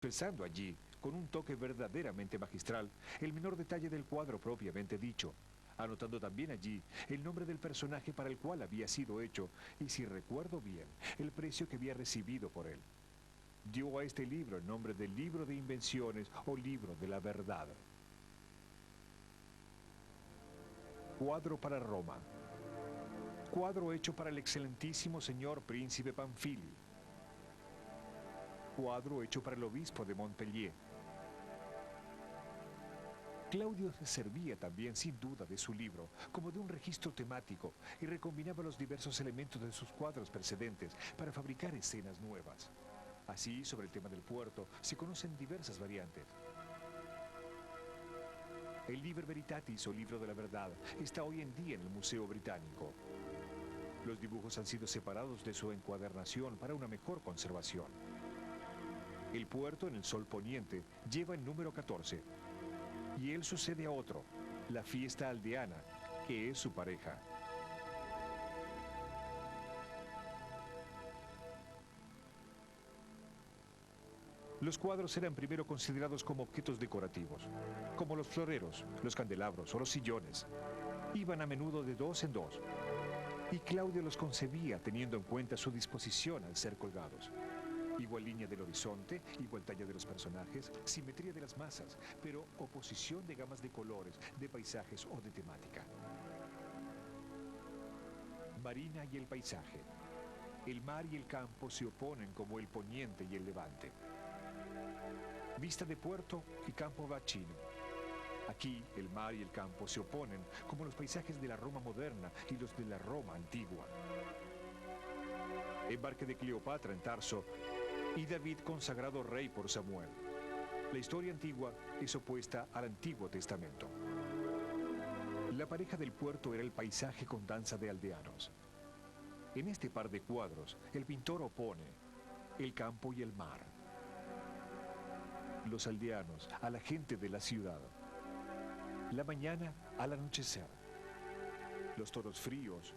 expresando allí, con un toque verdaderamente magistral, el menor detalle del cuadro propiamente dicho, anotando también allí el nombre del personaje para el cual había sido hecho y, si recuerdo bien, el precio que había recibido por él. Dio a este libro el nombre de Libro de Invenciones o Libro de la Verdad. Cuadro para Roma. Cuadro hecho para el excelentísimo señor príncipe Panfili. Cuadro hecho para el obispo de Montpellier. Claudio se servía también sin duda de su libro como de un registro temático y recombinaba los diversos elementos de sus cuadros precedentes para fabricar escenas nuevas. Así, sobre el tema del puerto, se conocen diversas variantes. El Liber Veritatis o Libro de la Verdad está hoy en día en el Museo Británico. Los dibujos han sido separados de su encuadernación para una mejor conservación. El puerto en el sol poniente lleva el número 14 y él sucede a otro, la fiesta aldeana, que es su pareja. Los cuadros eran primero considerados como objetos decorativos, como los floreros, los candelabros o los sillones. Iban a menudo de dos en dos, y Claudio los concebía teniendo en cuenta su disposición al ser colgados. Igual línea del horizonte, igual talla de los personajes, simetría de las masas, pero oposición de gamas de colores, de paisajes o de temática. Marina y el paisaje. El mar y el campo se oponen como el poniente y el levante. Vista de puerto y campo bacino. Aquí el mar y el campo se oponen como los paisajes de la Roma moderna y los de la Roma antigua. Embarque de Cleopatra en Tarso y David consagrado rey por Samuel. La historia antigua es opuesta al Antiguo Testamento. La pareja del puerto era el paisaje con danza de aldeanos. En este par de cuadros, el pintor opone el campo y el mar, los aldeanos a la gente de la ciudad, la mañana al anochecer, los tonos fríos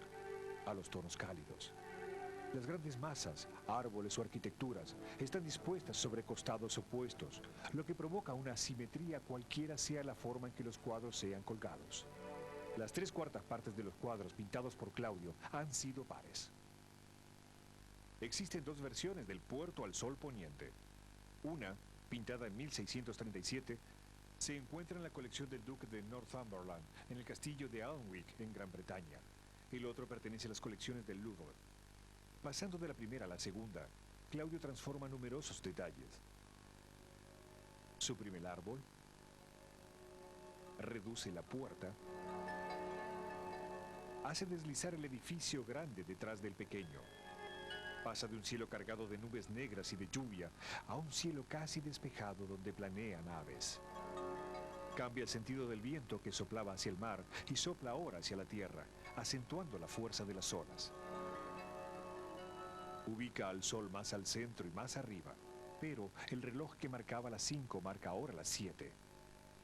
a los tonos cálidos. Las grandes masas, árboles o arquitecturas están dispuestas sobre costados opuestos, lo que provoca una asimetría cualquiera sea la forma en que los cuadros sean colgados. Las 3/4 partes de los cuadros pintados por Claudio han sido pares. Existen dos versiones del puerto al sol poniente. Una, pintada en 1637, se encuentra en la colección del duque de Northumberland, en el castillo de Alnwick, en Gran Bretaña. El otro pertenece a las colecciones del Louvre. Pasando de la primera a la segunda, Claudio transforma numerosos detalles. Suprime el árbol, reduce la puerta, hace deslizar el edificio grande detrás del pequeño. Pasa de un cielo cargado de nubes negras y de lluvia a un cielo casi despejado donde planean aves. Cambia el sentido del viento que soplaba hacia el mar y sopla ahora hacia la tierra, acentuando la fuerza de las olas. Ubica al sol más al centro y más arriba, pero el reloj que marcaba las 5 marca ahora las 7.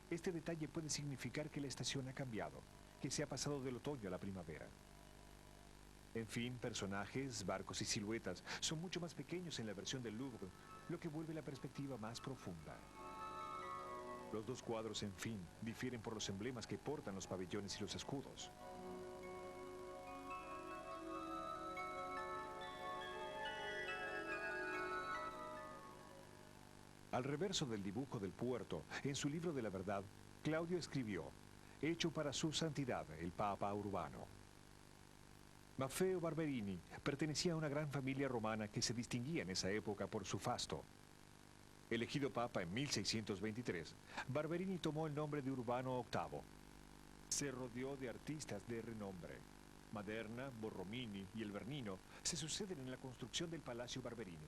Este detalle puede significar que la estación ha cambiado, que se ha pasado del otoño a la primavera. En fin, personajes, barcos y siluetas son mucho más pequeños en la versión del Louvre, lo que vuelve la perspectiva más profunda. Los dos cuadros, en fin, difieren por los emblemas que portan los pabellones y los escudos. Al reverso del dibujo del puerto, en su libro de la verdad, Claudio escribió: hecho para su santidad, el Papa Urbano. Maffeo Barberini pertenecía a una gran familia romana que se distinguía en esa época por su fasto. Elegido papa en 1623, Barberini tomó el nombre de Urbano VIII. Se rodeó de artistas de renombre. Maderna, Borromini y el Bernino se suceden en la construcción del Palacio Barberini.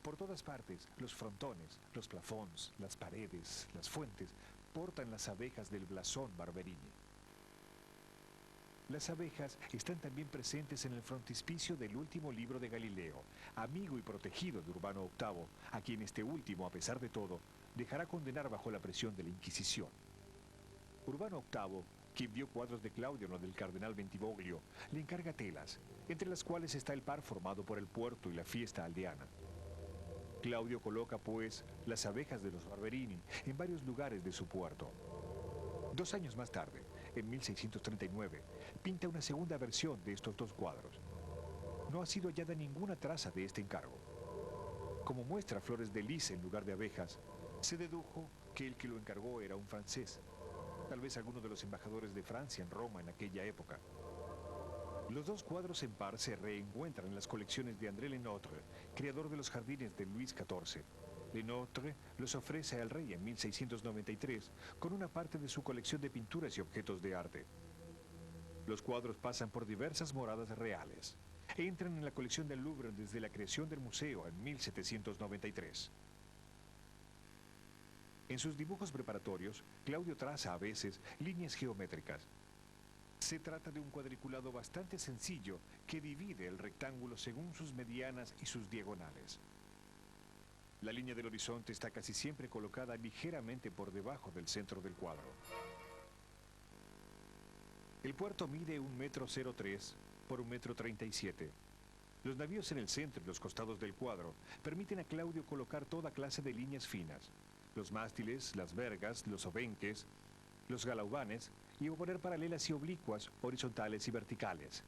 Por todas partes, los frontones, los plafons, las paredes, las fuentes, portan las abejas del blasón Barberini. Las abejas están también presentes en el frontispicio del último libro de Galileo, amigo y protegido de Urbano VIII, a quien este último, a pesar de todo, dejará condenar bajo la presión de la Inquisición. Urbano VIII, quien vio cuadros de Claudio en lo del cardenal Bentivoglio, le encarga telas, entre las cuales está el par formado por el puerto y la fiesta aldeana. Claudio coloca, pues, las abejas de los Barberini en varios lugares de su puerto. 2 años más tarde, en 1639, pinta una segunda versión de estos dos cuadros. No ha sido hallada ninguna traza de este encargo. Como muestra flores de lis en lugar de abejas, se dedujo que el que lo encargó era un francés, tal vez alguno de los embajadores de Francia en Roma en aquella época. Los dos cuadros en par se reencuentran en las colecciones de André Lenotre, creador de los jardines de Luis XIV. Lenotre los ofrece al rey en 1693 con una parte de su colección de pinturas y objetos de arte. Los cuadros pasan por diversas moradas reales. Entran en la colección del Louvre desde la creación del museo en 1793. En sus dibujos preparatorios, Claudio traza a veces líneas geométricas. Se trata de un cuadriculado bastante sencillo que divide el rectángulo según sus medianas y sus diagonales. La línea del horizonte está casi siempre colocada ligeramente por debajo del centro del cuadro. El puerto mide 1,03 m por 1,37 m. Los navíos en el centro y los costados del cuadro permiten a Claudio colocar toda clase de líneas finas: los mástiles, las vergas, los obenques, los galaubanes, y poner paralelas y oblicuas, horizontales y verticales.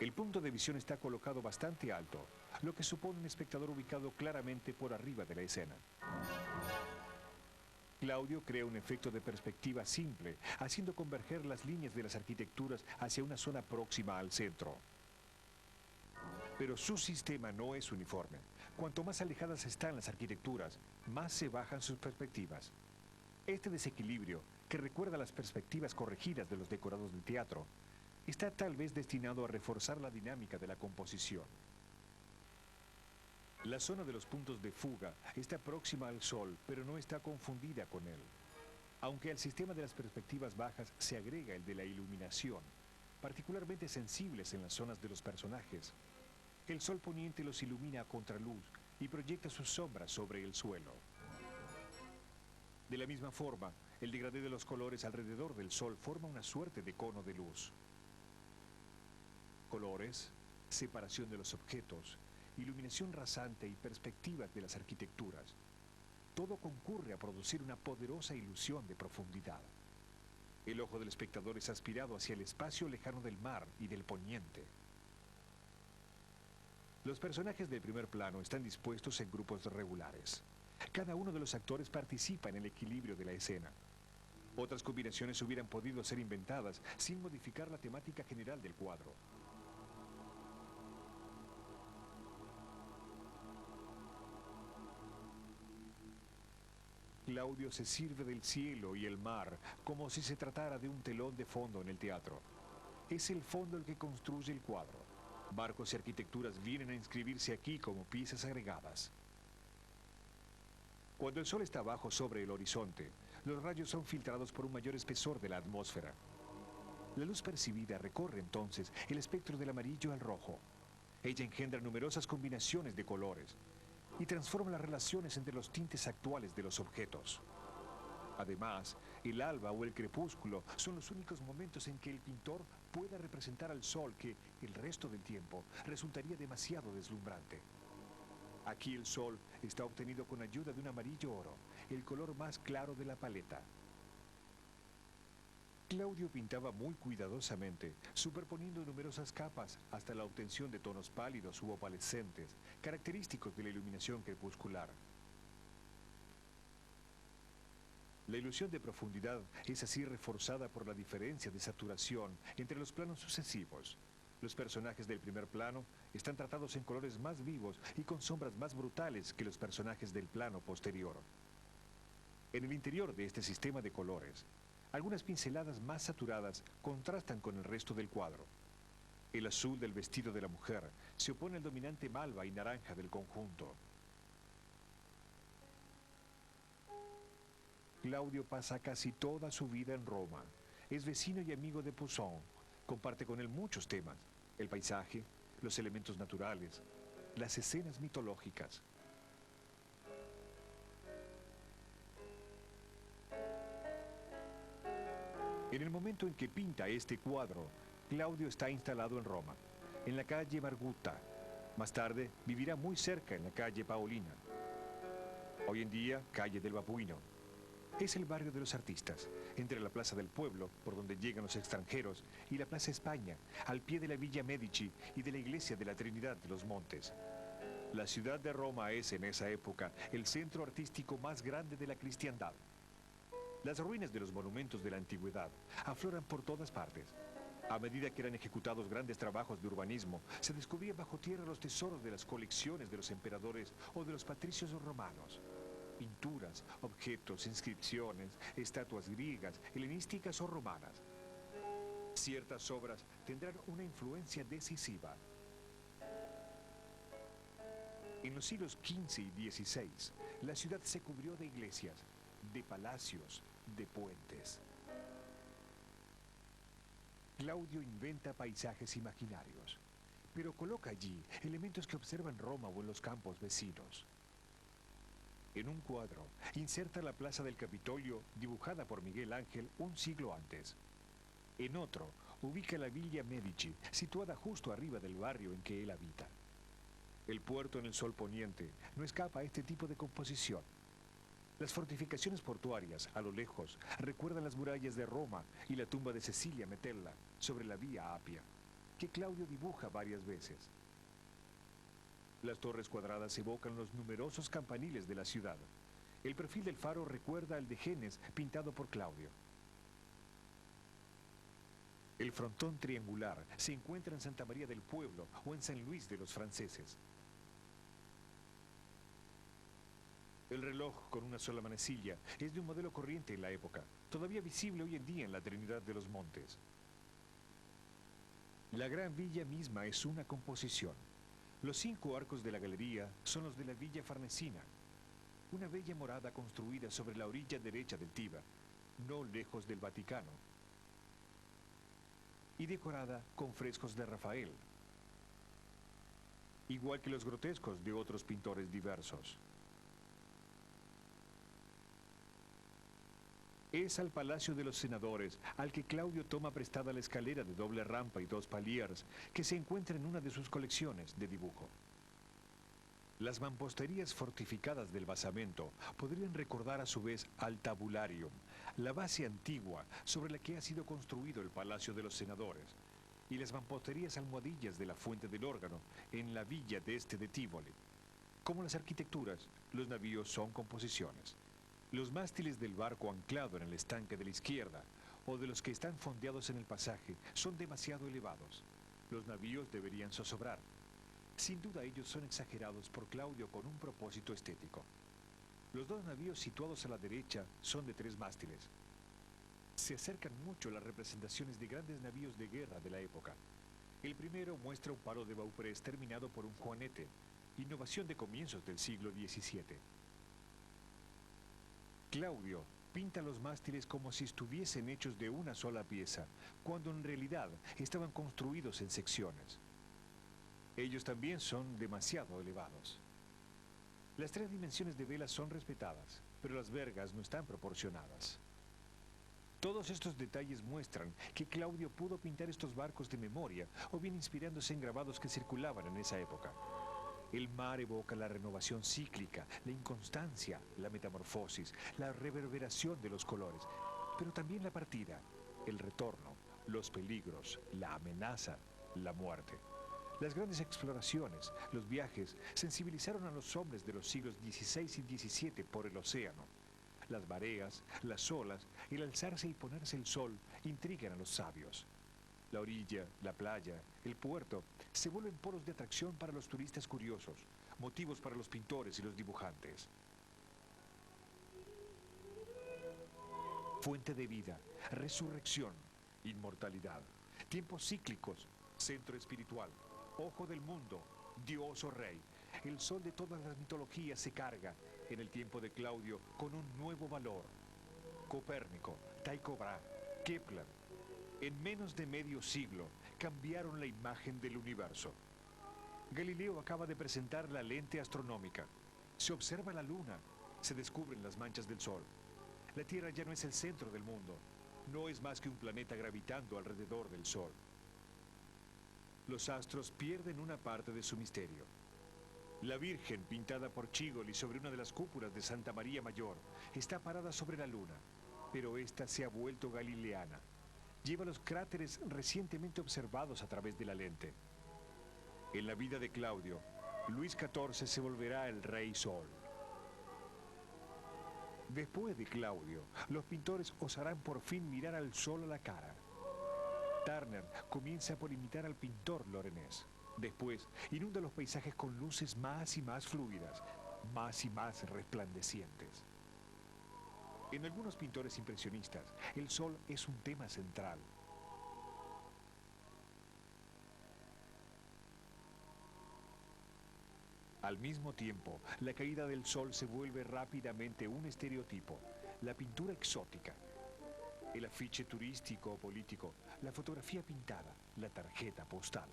El punto de visión está colocado bastante alto, lo que supone un espectador ubicado claramente por arriba de la escena. Claudio crea un efecto de perspectiva simple, haciendo converger las líneas de las arquitecturas hacia una zona próxima al centro. Pero su sistema no es uniforme. Cuanto más alejadas están las arquitecturas, más se bajan sus perspectivas. Este desequilibrio, que recuerda las perspectivas corregidas de los decorados del teatro, está tal vez destinado a reforzar la dinámica de la composición. La zona de los puntos de fuga está próxima al sol, pero no está confundida con él. Aunque al sistema de las perspectivas bajas se agrega el de la iluminación, particularmente sensibles en las zonas de los personajes, el sol poniente los ilumina a contraluz y proyecta sus sombras sobre el suelo. De la misma forma, el degradé de los colores alrededor del sol forma una suerte de cono de luz. Colores, separación de los objetos, iluminación rasante y perspectivas de las arquitecturas. Todo concurre a producir una poderosa ilusión de profundidad. El ojo del espectador es aspirado hacia el espacio lejano del mar y del poniente. Los personajes del primer plano están dispuestos en grupos regulares. Cada uno de los actores participa en el equilibrio de la escena. Otras combinaciones hubieran podido ser inventadas sin modificar la temática general del cuadro. Claudio se sirve del cielo y el mar como si se tratara de un telón de fondo en el teatro. Es el fondo el que construye el cuadro. Barcos y arquitecturas vienen a inscribirse aquí como piezas agregadas. Cuando el sol está bajo sobre el horizonte, los rayos son filtrados por un mayor espesor de la atmósfera. La luz percibida recorre entonces el espectro del amarillo al rojo. Ella engendra numerosas combinaciones de colores y transforma las relaciones entre los tintes actuales de los objetos. Además, el alba o el crepúsculo son los únicos momentos en que el pintor pueda representar al sol que, el resto del tiempo, resultaría demasiado deslumbrante. Aquí el sol está obtenido con ayuda de un amarillo oro, el color más claro de la paleta. Claudio pintaba muy cuidadosamente, superponiendo numerosas capas hasta la obtención de tonos pálidos u opalescentes, característicos de la iluminación crepuscular. La ilusión de profundidad es así reforzada por la diferencia de saturación entre los planos sucesivos. Los personajes del primer plano están tratados en colores más vivos y con sombras más brutales que los personajes del plano posterior. En el interior de este sistema de colores, algunas pinceladas más saturadas contrastan con el resto del cuadro. El azul del vestido de la mujer se opone al dominante malva y naranja del conjunto. Claudio pasa casi toda su vida en Roma. Es vecino y amigo de Poussin. Comparte con él muchos temas: el paisaje, los elementos naturales, las escenas mitológicas. En el momento en que pinta este cuadro, Claudio está instalado en Roma, en la calle Margutta, Más tarde vivirá muy cerca en la calle Paolina. Hoy en día, calle del Babuino. Es el barrio de los artistas, entre la Plaza del Pueblo, por donde llegan los extranjeros, y la Plaza España, al pie de la Villa Medici y de la Iglesia de la Trinidad de los Montes. La ciudad de Roma es, en esa época, el centro artístico más grande de la cristiandad. Las ruinas de los monumentos de la antigüedad afloran por todas partes. A medida que eran ejecutados grandes trabajos de urbanismo, se descubrían bajo tierra los tesoros de las colecciones de los emperadores o de los patricios romanos. Pinturas, objetos, inscripciones, estatuas griegas, helenísticas o romanas. Ciertas obras tendrán una influencia decisiva. En los siglos XV y XVI, la ciudad se cubrió de iglesias, de palacios, de puentes. Claudio inventa paisajes imaginarios, pero coloca allí elementos que observa en Roma o en los campos vecinos. En un cuadro, inserta la plaza del Capitolio, dibujada por Miguel Ángel un siglo antes. En otro, ubica la Villa Medici, situada justo arriba del barrio en que él habita. El puerto en el sol poniente no escapa a este tipo de composición. Las fortificaciones portuarias, a lo lejos, recuerdan las murallas de Roma y la tumba de Cecilia Metella sobre la Vía Apia, que Claudio dibuja varias veces. Las torres cuadradas evocan los numerosos campaniles de la ciudad. El perfil del faro recuerda al de Genes, pintado por Claudio. El frontón triangular se encuentra en Santa María del Pueblo o en San Luis de los Franceses. El reloj con una sola manecilla es de un modelo corriente en la época, todavía visible hoy en día en la Trinidad de los Montes. La Gran Villa misma es una composición. Los 5 arcos de la galería son los de la Villa Farnesina, una bella morada construida sobre la orilla derecha del Tíber, no lejos del Vaticano, y decorada con frescos de Rafael, igual que los grotescos de otros pintores diversos. Es al Palacio de los Senadores al que Claudio toma prestada la escalera de doble rampa y 2 paliers que se encuentra en una de sus colecciones de dibujo. Las mamposterías fortificadas del basamento podrían recordar a su vez al tabularium, la base antigua sobre la que ha sido construido el Palacio de los Senadores, y las mamposterías almohadillas de la Fuente del Órgano en la villa de Tívoli. Como las arquitecturas, los navíos son composiciones. Los mástiles del barco anclado en el estanque de la izquierda o de los que están fondeados en el pasaje son demasiado elevados. Los navíos deberían zozobrar. Sin duda ellos son exagerados por Claudio con un propósito estético. Los 2 navíos situados a la derecha son de 3 mástiles. Se acercan mucho las representaciones de grandes navíos de guerra de la época. El primero muestra un palo de bauprés terminado por un juanete, innovación de comienzos del siglo XVII. Claudio pinta los mástiles como si estuviesen hechos de una sola pieza, cuando en realidad estaban construidos en secciones. Ellos también son demasiado elevados. Las 3 dimensiones de vela son respetadas, pero las vergas no están proporcionadas. Todos estos detalles muestran que Claudio pudo pintar estos barcos de memoria o bien inspirándose en grabados que circulaban en esa época. El mar evoca la renovación cíclica, la inconstancia, la metamorfosis, la reverberación de los colores, pero también la partida, el retorno, los peligros, la amenaza, la muerte. Las grandes exploraciones, los viajes, sensibilizaron a los hombres de los siglos XVI y XVII por el océano. Las mareas, las olas, el alzarse y ponerse el sol intrigan a los sabios. La orilla, la playa, el puerto se vuelven polos de atracción para los turistas curiosos, motivos para los pintores y los dibujantes. Fuente de vida, resurrección, inmortalidad, tiempos cíclicos, centro espiritual, ojo del mundo, Dios o rey. El sol de todas las mitologías se carga, en el tiempo de Claudio, con un nuevo valor. Copérnico, Tycho Brahe, Kepler, en menos de medio siglo, cambiaron la imagen del universo. Galileo acaba de presentar la lente astronómica. Se observa la luna, se descubren las manchas del sol. La Tierra ya no es el centro del mundo, no es más que un planeta gravitando alrededor del sol. los astros pierden una parte de su misterio. La Virgen, pintada por Chigoli sobre una de las cúpulas de Santa María Mayor, está parada sobre la luna, pero ésta se ha vuelto galileana. Lleva los cráteres recientemente observados a través de la lente. En la vida de Claudio, Luis XIV se volverá el Rey Sol. Después de Claudio, los pintores osarán por fin mirar al sol a la cara. Turner comienza por imitar al pintor Lorenés. Después, inunda los paisajes con luces más y más fluidas, más y más resplandecientes. En algunos pintores impresionistas, el sol es un tema central. Al mismo tiempo, la caída del sol se vuelve rápidamente un estereotipo, la pintura exótica, el afiche turístico o político, la fotografía pintada, la tarjeta postal.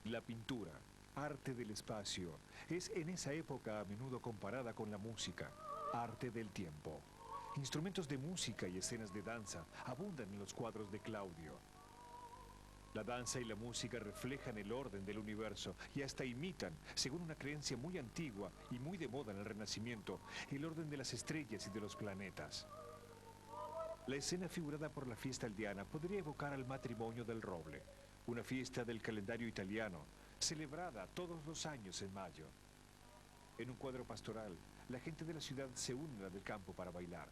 La pintura, arte del espacio, es en esa época a menudo comparada con la música, arte del tiempo. Instrumentos de música y escenas de danza abundan en los cuadros de Claudio. La danza y la música reflejan el orden del universo y hasta imitan, según una creencia muy antigua y muy de moda en el Renacimiento, el orden de las estrellas y de los planetas. La escena figurada por la fiesta aldeana podría evocar al matrimonio del roble, una fiesta del calendario italiano, celebrada todos los años en mayo. En un cuadro pastoral, la gente de la ciudad se une a la del campo para bailar.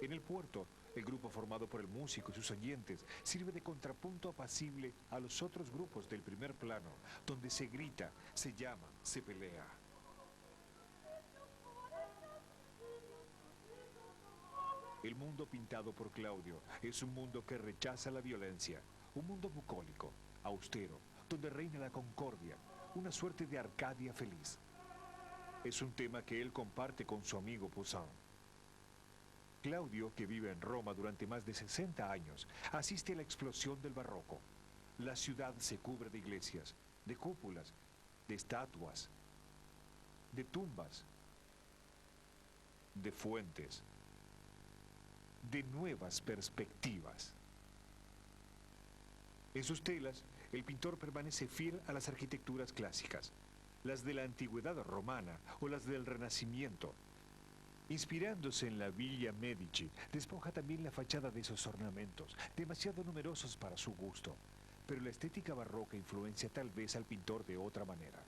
En el puerto, el grupo formado por el músico y sus oyentes sirve de contrapunto apacible a los otros grupos del primer plano, donde se grita, se llama, se pelea. El mundo pintado por Claudio es un mundo que rechaza la violencia, un mundo bucólico, austero, donde reina la concordia, una suerte de Arcadia feliz. Es un tema que él comparte con su amigo Poussin. Claudio, que vive en Roma durante más de 60 años, asiste a la explosión del barroco. La ciudad se cubre de iglesias, de cúpulas, de estatuas, de tumbas, de fuentes, de nuevas perspectivas. En sus telas, el pintor permanece fiel a las arquitecturas clásicas, las de la antigüedad romana o las del Renacimiento. Inspirándose en la Villa Medici, despoja también la fachada de esos ornamentos, demasiado numerosos para su gusto. Pero la estética barroca influencia tal vez al pintor de otra manera.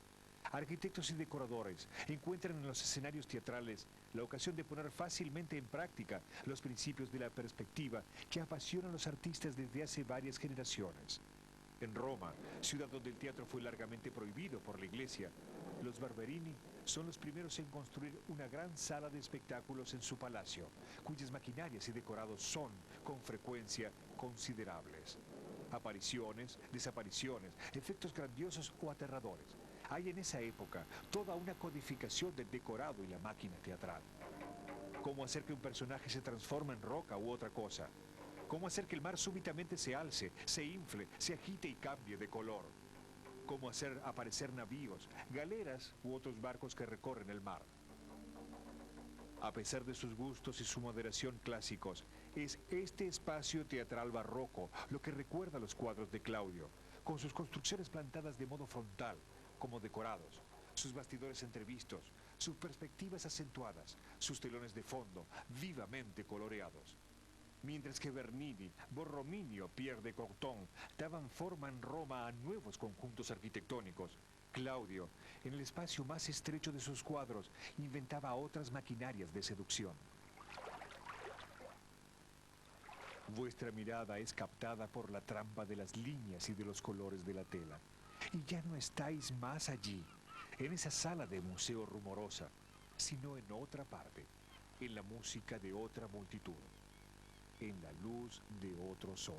Arquitectos y decoradores encuentran en los escenarios teatrales la ocasión de poner fácilmente en práctica los principios de la perspectiva que apasionan a los artistas desde hace varias generaciones. En Roma, ciudad donde el teatro fue largamente prohibido por la Iglesia, los Barberini son los primeros en construir una gran sala de espectáculos en su palacio, cuyas maquinarias y decorados son, con frecuencia, considerables. Apariciones, desapariciones, efectos grandiosos o aterradores. Hay en esa época toda una codificación del decorado y la máquina teatral. Cómo hacer que un personaje se transforme en roca u otra cosa. Cómo hacer que el mar súbitamente se alce, se infle, se agite y cambie de color. Cómo hacer aparecer navíos, galeras u otros barcos que recorren el mar. A pesar de sus gustos y su moderación clásicos, es este espacio teatral barroco lo que recuerda a los cuadros de Claudio, con sus construcciones plantadas de modo frontal, como decorados, sus bastidores entrevistos, sus perspectivas acentuadas, sus telones de fondo vivamente coloreados. Mientras que Bernini, Borromini o Pierre de Corton daban forma en Roma a nuevos conjuntos arquitectónicos, Claudio, en el espacio más estrecho de sus cuadros, inventaba otras maquinarias de seducción. Vuestra mirada es captada por la trampa de las líneas y de los colores de la tela. Y ya no estáis más allí, en esa sala de museo rumorosa, sino en otra parte, en la música de otra multitud, en la luz de otro sol.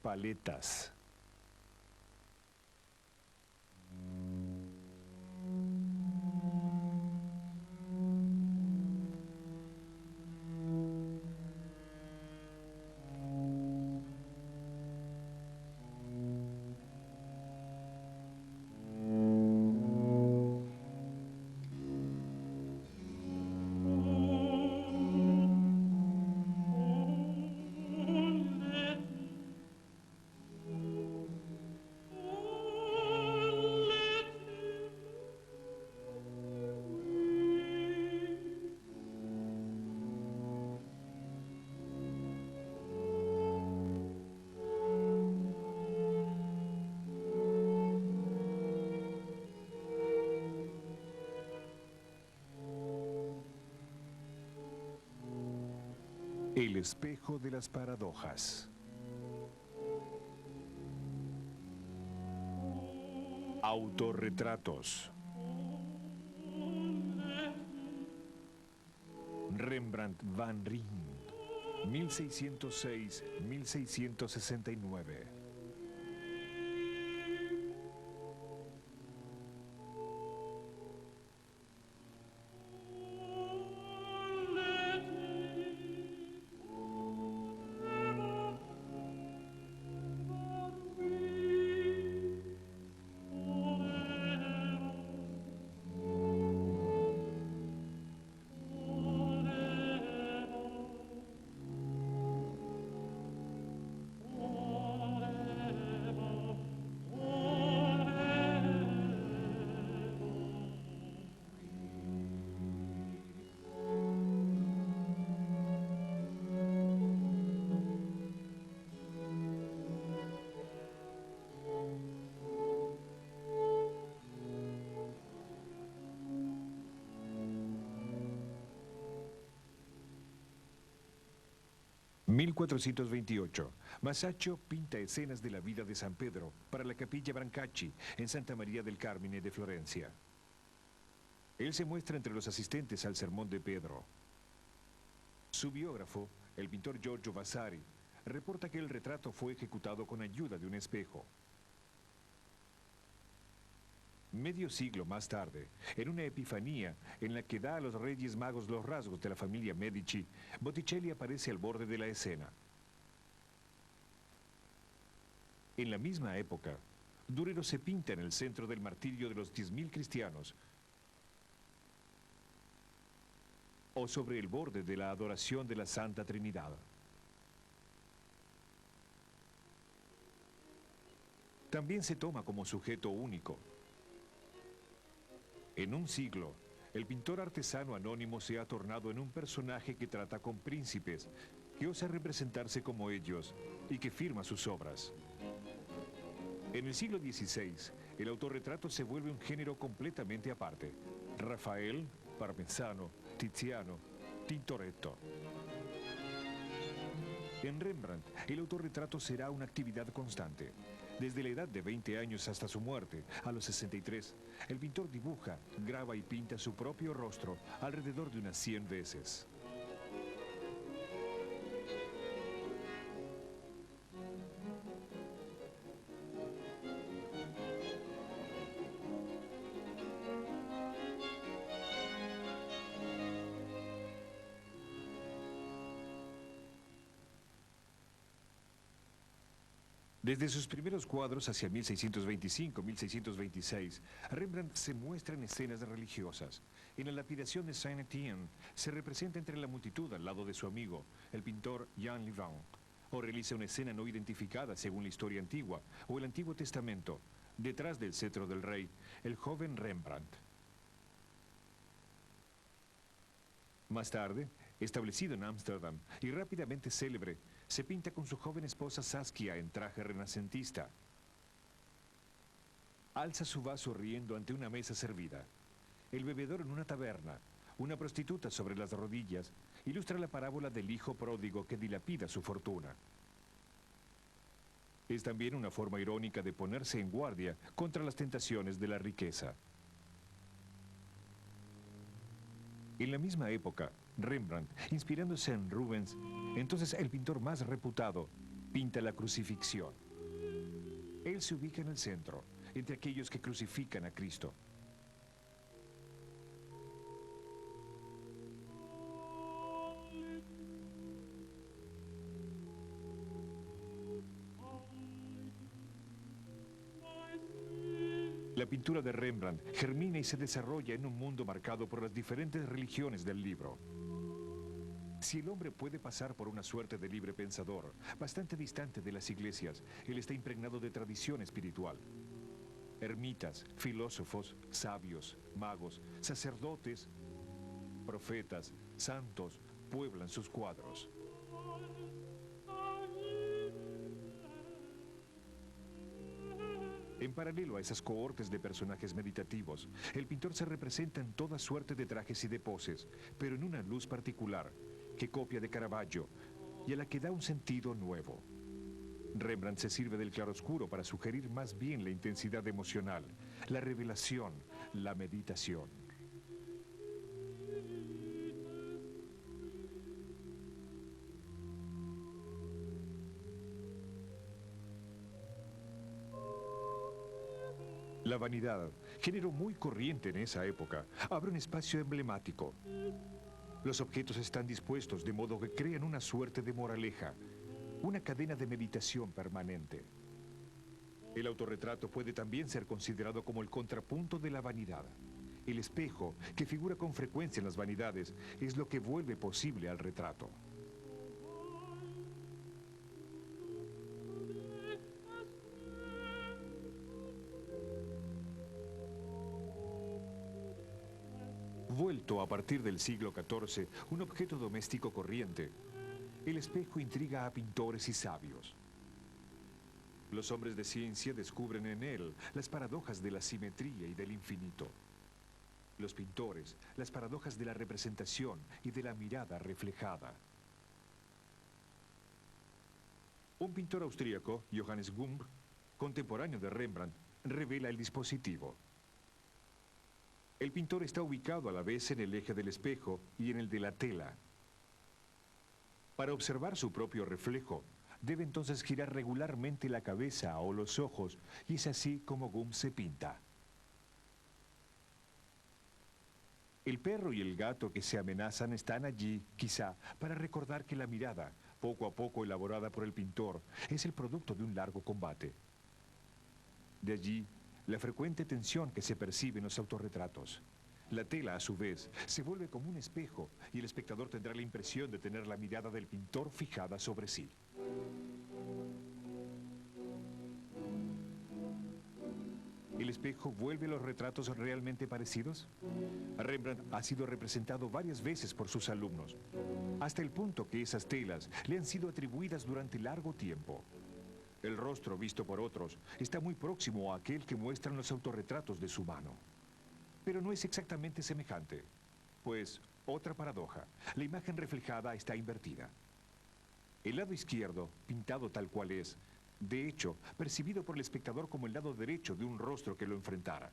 Paletas. El espejo de las paradojas. Autorretratos. Rembrandt van Rijn, 1606-1669. (1428) Masaccio pinta escenas de la vida de San Pedro para la Capilla Brancacci en Santa María del Carmine de Florencia. Él se muestra entre los asistentes al sermón de Pedro. Su biógrafo, el pintor Giorgio Vasari, reporta que el retrato fue ejecutado con ayuda de un espejo. Medio siglo más tarde, en una epifanía en la que da a los Reyes Magos los rasgos de la familia Medici, Botticelli aparece al borde de la escena. En la misma época, Durero se pinta en el centro del martirio de los 10.000 cristianos, o sobre el borde de la adoración de la Santa Trinidad. También se toma como sujeto único. En un siglo, el pintor artesano anónimo se ha tornado en un personaje que trata con príncipes, que osa representarse como ellos y que firma sus obras. En el siglo XVI, el autorretrato se vuelve un género completamente aparte. Rafael, Parmesano, Tiziano, Tintoretto. En Rembrandt, el autorretrato será una actividad constante. Desde la edad de 20 años hasta su muerte, a los 63, el pintor dibuja, graba y pinta su propio rostro alrededor de unas 100 veces. Desde sus primeros cuadros hacia 1625-1626, Rembrandt se muestra en escenas religiosas. En la lapidación de Saint-Étienne se representa entre la multitud al lado de su amigo, el pintor Jean Livan, o realiza una escena no identificada según la historia antigua o el Antiguo Testamento, detrás del cetro del rey, el joven Rembrandt. Más tarde, establecido en Ámsterdam y rápidamente célebre, se pinta con su joven esposa Saskia en traje renacentista. Alza su vaso riendo ante una mesa servida. El bebedor en una taberna, una prostituta sobre las rodillas, ilustra la parábola del hijo pródigo que dilapida su fortuna. Es también una forma irónica de ponerse en guardia contra las tentaciones de la riqueza. En la misma época, Rembrandt, inspirándose en Rubens, entonces el pintor más reputado, pinta la crucifixión. Él se ubica en el centro, entre aquellos que crucifican a Cristo. La pintura de Rembrandt germina y se desarrolla en un mundo marcado por las diferentes religiones del libro. Si el hombre puede pasar por una suerte de libre pensador, bastante distante de las iglesias, él está impregnado de tradición espiritual. Ermitas, filósofos, sabios, magos, sacerdotes, profetas, santos, pueblan sus cuadros. En paralelo a esas cohortes de personajes meditativos, el pintor se representa en toda suerte de trajes y de poses, pero en una luz particular, que copia de Caravaggio, y a la que da un sentido nuevo. Rembrandt se sirve del claroscuro para sugerir más bien la intensidad emocional, la revelación, la meditación. La vanidad, género muy corriente en esa época, abre un espacio emblemático. Los objetos están dispuestos de modo que crean una suerte de moraleja, una cadena de meditación permanente. El autorretrato puede también ser considerado como el contrapunto de la vanidad. El espejo, que figura con frecuencia en las vanidades, es lo que vuelve posible al retrato. Vuelto a partir del siglo XIV, un objeto doméstico corriente, el espejo intriga a pintores y sabios. Los hombres de ciencia descubren en él las paradojas de la simetría y del infinito. Los pintores, las paradojas de la representación y de la mirada reflejada. Un pintor austríaco, Johannes Gumb, contemporáneo de Rembrandt, revela el dispositivo. El pintor está ubicado a la vez en el eje del espejo y en el de la tela. Para observar su propio reflejo, debe entonces girar regularmente la cabeza o los ojos, y es así como Gumb se pinta. El perro y el gato que se amenazan están allí, quizá, para recordar que la mirada, poco a poco elaborada por el pintor, es el producto de un largo combate. De allí, la frecuente tensión que se percibe en los autorretratos. La tela, a su vez, se vuelve como un espejo y el espectador tendrá la impresión de tener la mirada del pintor fijada sobre sí. ¿El espejo vuelve los retratos realmente parecidos? Rembrandt ha sido representado varias veces por sus alumnos, hasta el punto que esas telas le han sido atribuidas durante largo tiempo. El rostro visto por otros está muy próximo a aquel que muestran los autorretratos de su mano. Pero no es exactamente semejante, pues, otra paradoja, la imagen reflejada está invertida. El lado izquierdo, pintado tal cual es, de hecho, percibido por el espectador como el lado derecho de un rostro que lo enfrentara.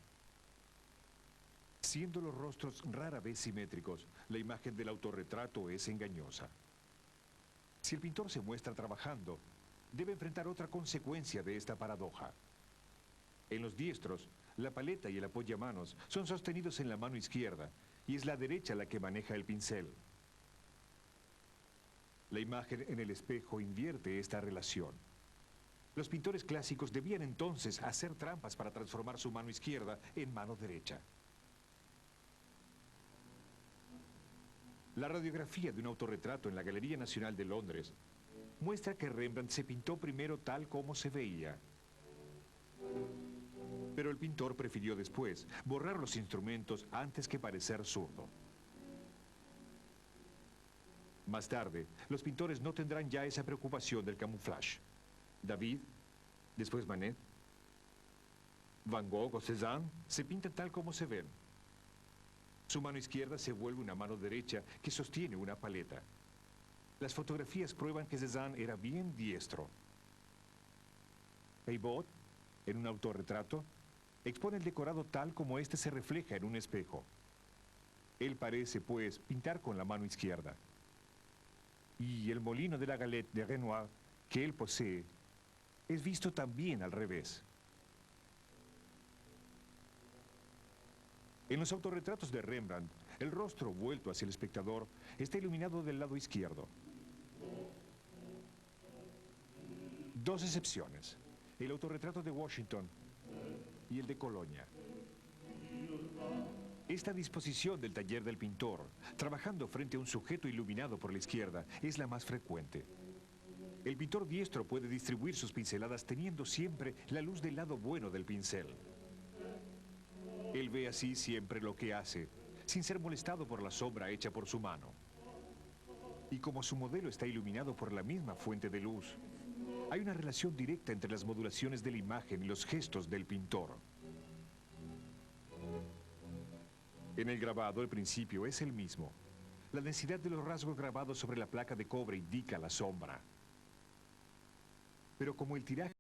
Siendo los rostros rara vez simétricos, la imagen del autorretrato es engañosa. Si el pintor se muestra trabajando, debe enfrentar otra consecuencia de esta paradoja. En los diestros, la paleta y el apoyamanos son sostenidos en la mano izquierda y es la derecha la que maneja el pincel. La imagen en el espejo invierte esta relación. Los pintores clásicos debían entonces hacer trampas para transformar su mano izquierda en mano derecha. La radiografía de un autorretrato en la Galería Nacional de Londres muestra que Rembrandt se pintó primero tal como se veía. Pero el pintor prefirió después borrar los instrumentos antes que parecer zurdo. Más tarde, los pintores no tendrán ya esa preocupación del camuflaje. David, después Manet, Van Gogh o Cézanne se pintan tal como se ven. Su mano izquierda se vuelve una mano derecha que sostiene una paleta. Las fotografías prueban que Cézanne era bien diestro. Caillebotte, en un autorretrato, expone el decorado tal como éste se refleja en un espejo. Él parece, pues, pintar con la mano izquierda. Y el molino de la Galette de Renoir, que él posee, es visto también al revés. En los autorretratos de Rembrandt, el rostro vuelto hacia el espectador está iluminado del lado izquierdo. Dos excepciones, el autorretrato de Washington y el de Colonia. Esta disposición del taller del pintor, trabajando frente a un sujeto iluminado por la izquierda, es la más frecuente. El pintor diestro puede distribuir sus pinceladas teniendo siempre la luz del lado bueno del pincel. Él ve así siempre lo que hace, sin ser molestado por la sombra hecha por su mano. Y como su modelo está iluminado por la misma fuente de luz, hay una relación directa entre las modulaciones de la imagen y los gestos del pintor. En el grabado, el principio es el mismo. La densidad de los rasgos grabados sobre la placa de cobre indica la sombra. Pero como el tiraje